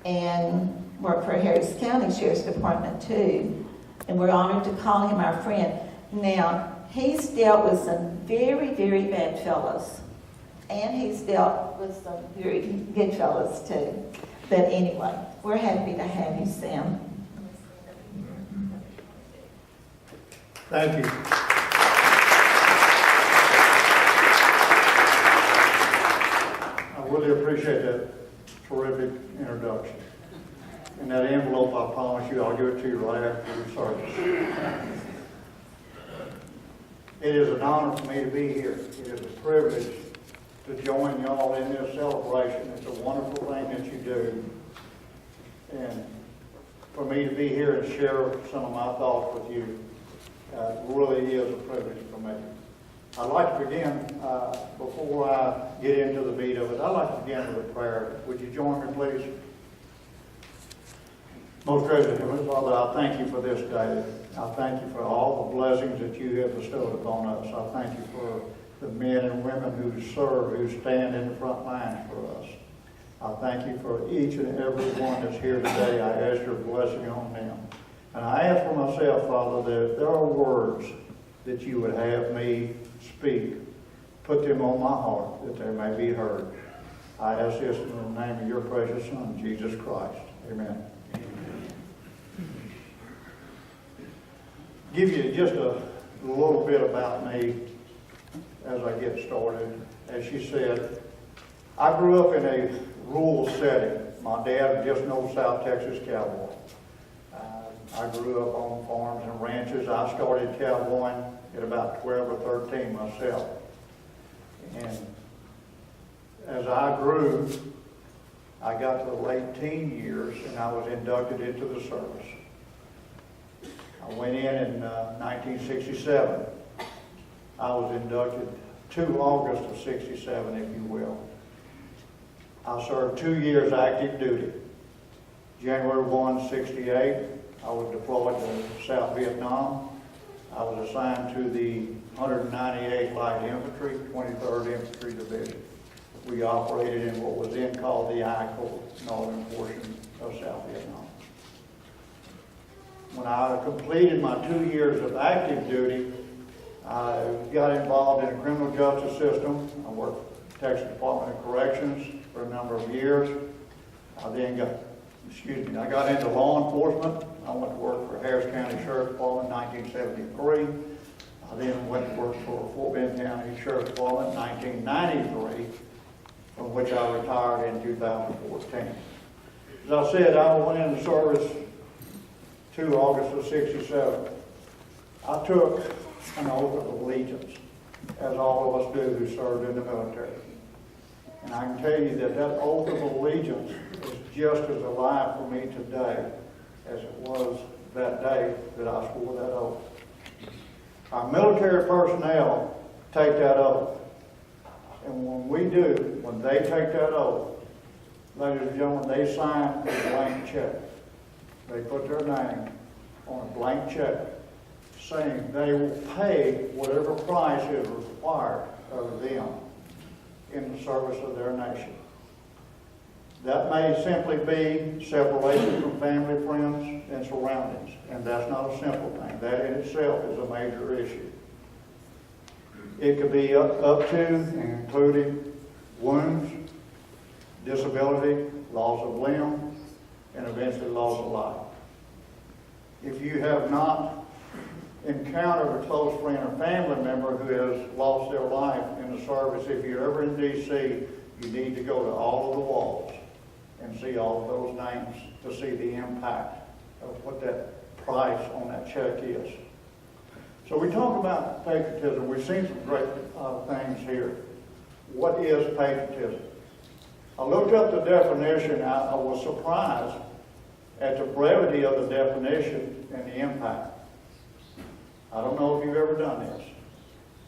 and worked for Harris County Sheriff's Department too. And we're honored to call him our friend. Now, he's dealt with some very, very bad fellows. And he's dealt with some very good fellows too. But anyway, we're happy to have you, Sam. Thank you. I really appreciate that terrific introduction. And that envelope, I promise you, I'll give it to you right after the service. It is an honor for me to be here. It is a privilege to join y'all in this celebration. It's a wonderful thing that you do. And for me to be here and share some of my thoughts with you really is a privilege for me. I'd like to begin, before I get into the meat of it, I'd like to begin with a prayer. Would you join me, please? Most gracious Heavenly Father, I thank you for this day. I thank you for all the blessings that you have bestowed upon us. I thank you for the men and women who serve, who stand in the front lines for us. I thank you for each and every one that's here today. I ask your blessing on them. And I ask for myself, Father, that there are words that you would have me speak. Put them on my heart that they may be heard. I ask this in the name of your precious Son, Jesus Christ. Amen. Give you just a little bit about me as I get started. As she said, I grew up in a rural setting. My dad was just an old South Texas cowboy. I grew up on farms and ranches. I started cowboying at about 12 or 13 myself. And as I grew, I got to the late teen years and I was inducted into the service. I went in 1967. I was inducted 2 August of 67, if you will. I served 2 years active duty. January 1, 68, I was deployed to South Vietnam. I was assigned to the 198th Light Infantry, 23rd Infantry Division. We operated in what was then called the I Corps, northern portion of South Vietnam. When I completed my 2 years of active duty, I got involved in the criminal justice system. I worked for the Texas Department of Corrections for a number of years. I then I got into law enforcement. I went to work for Harris County Sheriff's Department in 1973. I then went to work for Fort Bend County Sheriff's Department in 1993, from which I retired in 2014. As I said, I went into service 2 August of 67. I took an oath of allegiance, as all of us do who served in the military. And I can tell you that that oath of allegiance is just as alive for me today as it was that day that I swore that oath. Our military personnel take that oath. And when they take that oath, ladies and gentlemen, they sign a blank check. They put their name on a blank check saying they will pay whatever price is required of them in the service of their nation. That may simply be separation from family, friends, and surroundings, and that's not a simple thing. That in itself is a major issue. It could be up to and including wounds, disability, loss of limb, and eventually loss of life. If you have not encountered a close friend or family member who has lost their life in the service, if you're ever in D.C., you need to go to all of the walls and see all of those names to see the impact of what that price on that check is. So we talk about patriotism. We've seen some great things here. What is patriotism? I looked up the definition. I was surprised at the brevity of the definition and the impact. I don't know if you've ever done this.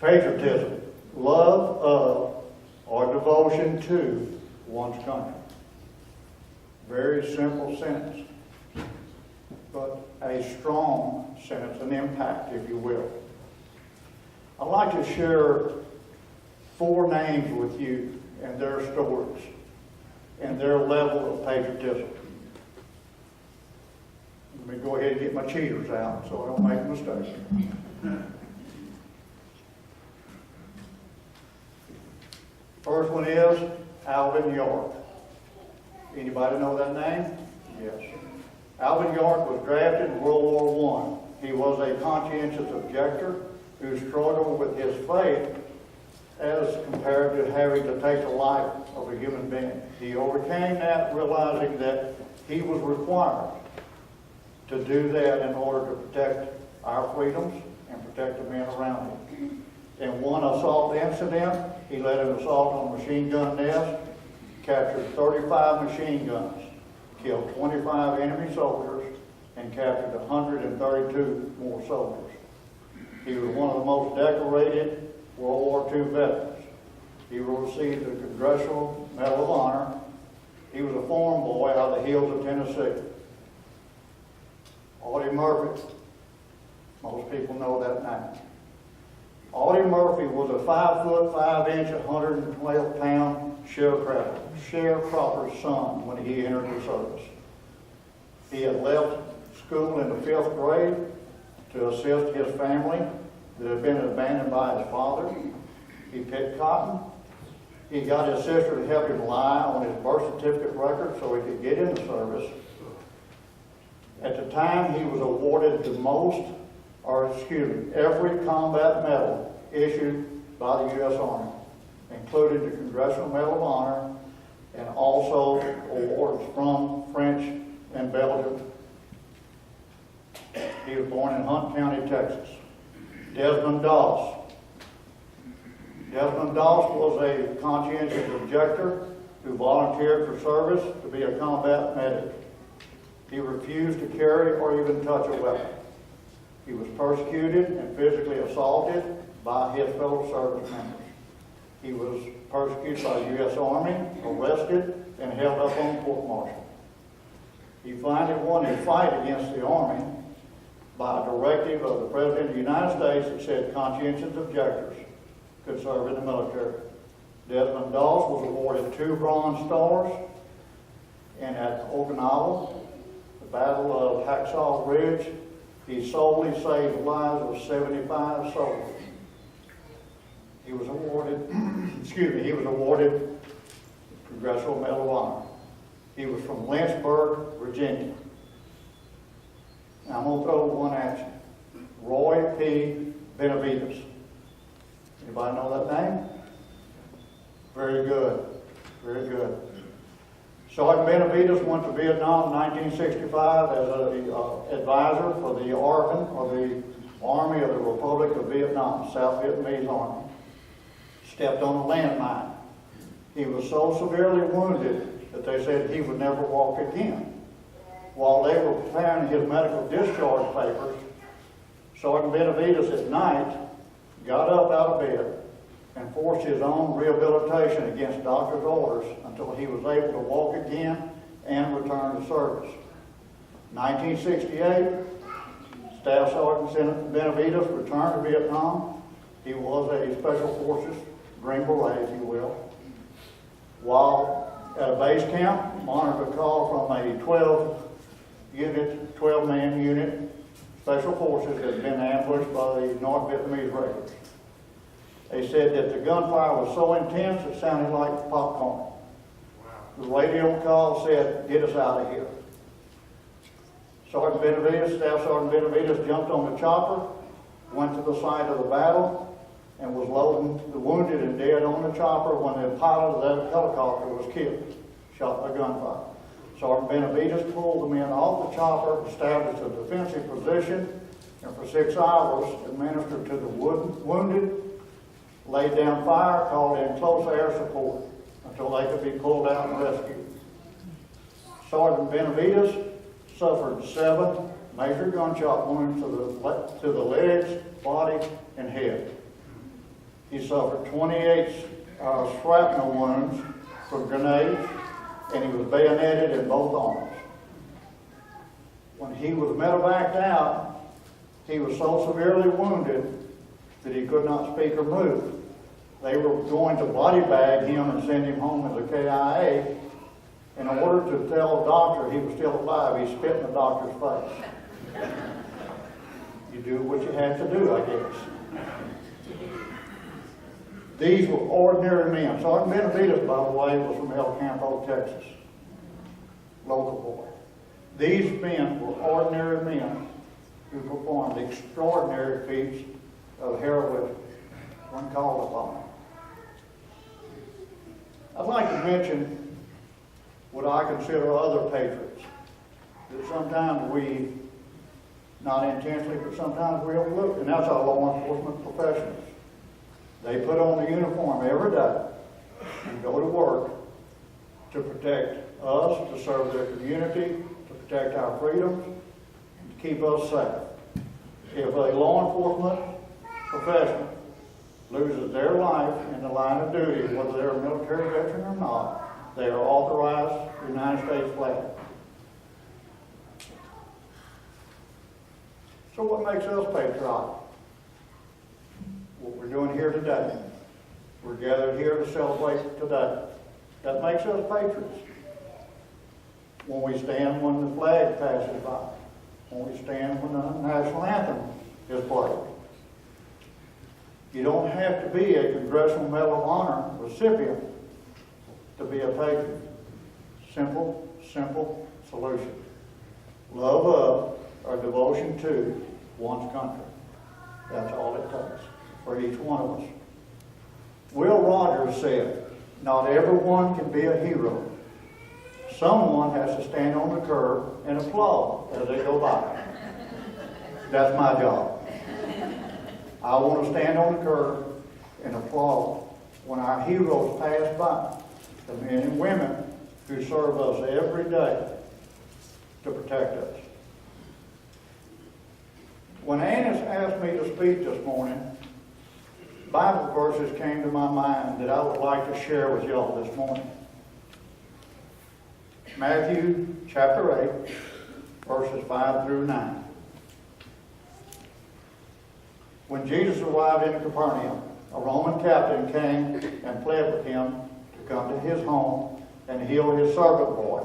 Patriotism, love of or devotion to one's country. Very simple sentence, but a strong sentence, an impact, if you will. I'd like to share 4 names with you and their stories and their level of patriotism. Let me go ahead and get my cheaters out so I don't make a mistake. First one is Alvin York. Anybody know that name? Yes. Alvin York was drafted in World War I. He was a conscientious objector who struggled with his faith as compared to having to take the life of a human being. He overcame that, realizing that he was required to do that in order to protect our freedoms and protect the men around him. In one assault incident, he led an assault on a machine gun nest, captured 35 machine guns, killed 25 enemy soldiers, and captured 132 more soldiers. He was one of the most decorated World War II veterans. He received the Congressional Medal of Honor. He was a farm boy out of the hills of Tennessee. Audie Murphy, most people know that name. Audie Murphy was a 5 foot 5 inch, 112 pound sharecropper's son when he entered the service. He had left school in the 5th grade to assist his family that had been abandoned by his father. He picked cotton. He got his sister to help him lie on his birth certificate record so he could get in the service. At the time, he was awarded every combat medal issued by the U.S. Army, including the Congressional Medal of Honor and also awards from French and Belgium. He was born in Hunt County, Texas. Desmond Doss. Desmond Doss was a conscientious objector who volunteered for service to be a combat medic. He refused to carry or even touch a weapon. He was persecuted and physically assaulted by his fellow service members. He was persecuted by the U.S. Army, arrested, and held up on court-martial. He finally won his fight against the Army by a directive of the President of the United States that said conscientious objectors could serve in the military. Desmond Doss was awarded 2 Bronze Stars, and at Okinawa, the Battle of Hacksaw Ridge, he solely saved the lives of 75 soldiers. He was awarded, he was awarded the Congressional Medal of Honor. He was from Lynchburg, Virginia. Now I'm going to throw one at you. Roy P. Benavides. Anybody know that name? Very good. Very good. Sergeant Benavides went to Vietnam in 1965 as an advisor for the Army of the Republic of Vietnam, South Vietnamese Army. Stepped on a landmine. He was so severely wounded that they said he would never walk again. While they were preparing his medical discharge papers, Sergeant Benavides at night got up out of bed and forced his own rehabilitation against doctor's orders until he was able to walk again and return to service. 1968, Staff Sergeant Benavides returned to Vietnam. He was a Special Forces Green Beret, if you will. While at a base camp, monitored a call from a 12-man unit, Special Forces that had been ambushed by the North Vietnamese Raiders. They said that the gunfire was so intense it sounded like popcorn. Wow. The radio call said, "Get us out of here." Sergeant Benavides, Staff Sergeant Benavides jumped on the chopper, went to the site of the battle, and was loading the wounded and dead on the chopper when the pilot of that helicopter was killed, shot by gunfire. Sergeant Benavides pulled the men off the chopper, established a defensive position, and for 6 hours administered to the wounded, laid down fire, called in close air support until they could be pulled out and rescued. Sergeant Benavides suffered 7 major gunshot wounds to the legs, body, and head. He suffered 28 shrapnel wounds from grenades, and he was bayoneted in both arms. When he was medevaced out, he was so severely wounded that he could not speak or move. They were going to body bag him and send him home as a KIA, In order to tell the doctor he was still alive, he spit in the doctor's face. You do what you had to do, I guess. These were ordinary men. Sergeant Benavides, by the way, was from El Campo, Texas. Local boy. These men were ordinary men who performed extraordinary feats of heroism when called upon. I'd like to mention what I consider other patriots that sometimes we, not intentionally, but sometimes we overlook, and that's our law enforcement professionals. They put on the uniform every day and go to work to protect us, to serve their community, to protect our freedoms, and to keep us safe. If a law enforcement professional loses their life in the line of duty, whether they're a military veteran or not, they are authorized the United States flag. So what makes us patriotic? What we're doing here today. We're gathered here to celebrate today. That makes us patriots. When we stand when the flag passes by. When we stand when the national anthem is played. You don't have to be a Congressional Medal of Honor recipient to be a patriot. Simple solution. Love of or devotion to one's country. That's all it takes for each one of us. Will Rogers said, "Not everyone can be a hero. Someone has to stand on the curb and applaud as they go by." That's my job. I want to stand on the curb and applaud when our heroes pass by, the men and women who serve us every day to protect us. When Annis asked me to speak this morning, Bible verses came to my mind that I would like to share with y'all this morning. Matthew chapter 8, verses 5 through 9. When Jesus arrived in Capernaum, a Roman captain came and pled with him to come to his home and heal his servant boy,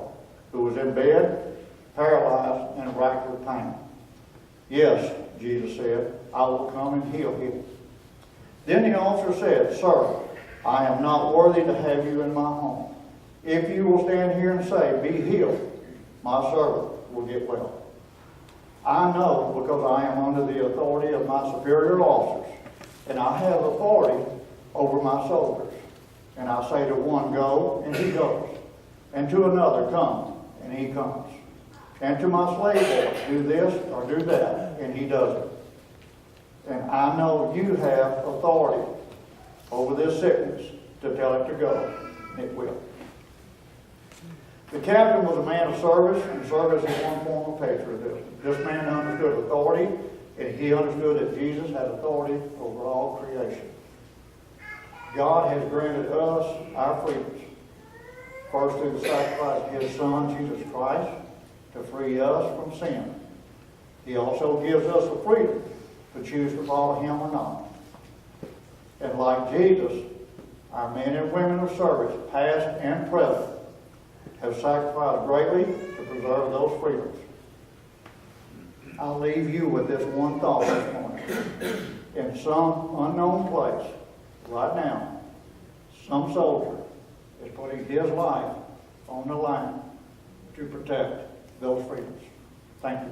who was in bed, paralyzed, and racked with pain. "Yes," Jesus said, "I will come and heal him." Then the officer said, "Sir, I am not worthy to have you in my home. If you will stand here and say, 'Be healed,' my servant will get well. I know because I am under the authority of my superior officers, and I have authority over my soldiers. And I say to one, 'Go,' and he goes. And to another, 'Come,' and he comes. And to my slave boy, 'Do this or do that,' and he does it. And I know you have authority over this sickness to tell it to go, and it will." The captain was a man of service, and service is one form of patriotism. This man understood authority, and he understood that Jesus had authority over all creation. God has granted us our freedoms. First, through the sacrifice of His Son, Jesus Christ, to free us from sin. He also gives us the freedom to choose to follow Him or not. And like Jesus, our men and women of service, past and present, have sacrificed greatly to preserve those freedoms. I'll leave you with this one thought this morning. In some unknown place, right now, some soldier is putting his life on the line to protect those freedoms. Thank you.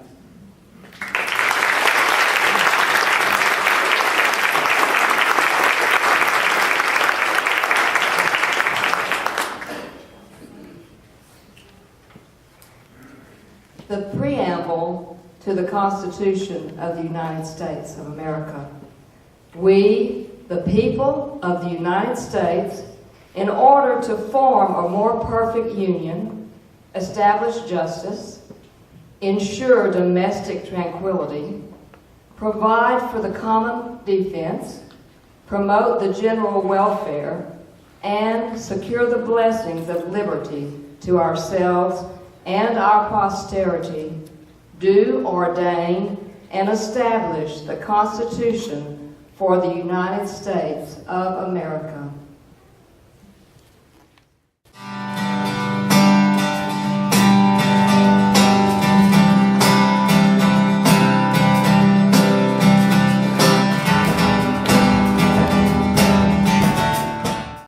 The preamble to the Constitution of the United States of America. We, the people of the United States, in order to form a more perfect union, establish justice, ensure domestic tranquility, provide for the common defense, promote the general welfare, and secure the blessings of liberty to ourselves and our posterity, do ordain and establish the Constitution for the United States of America.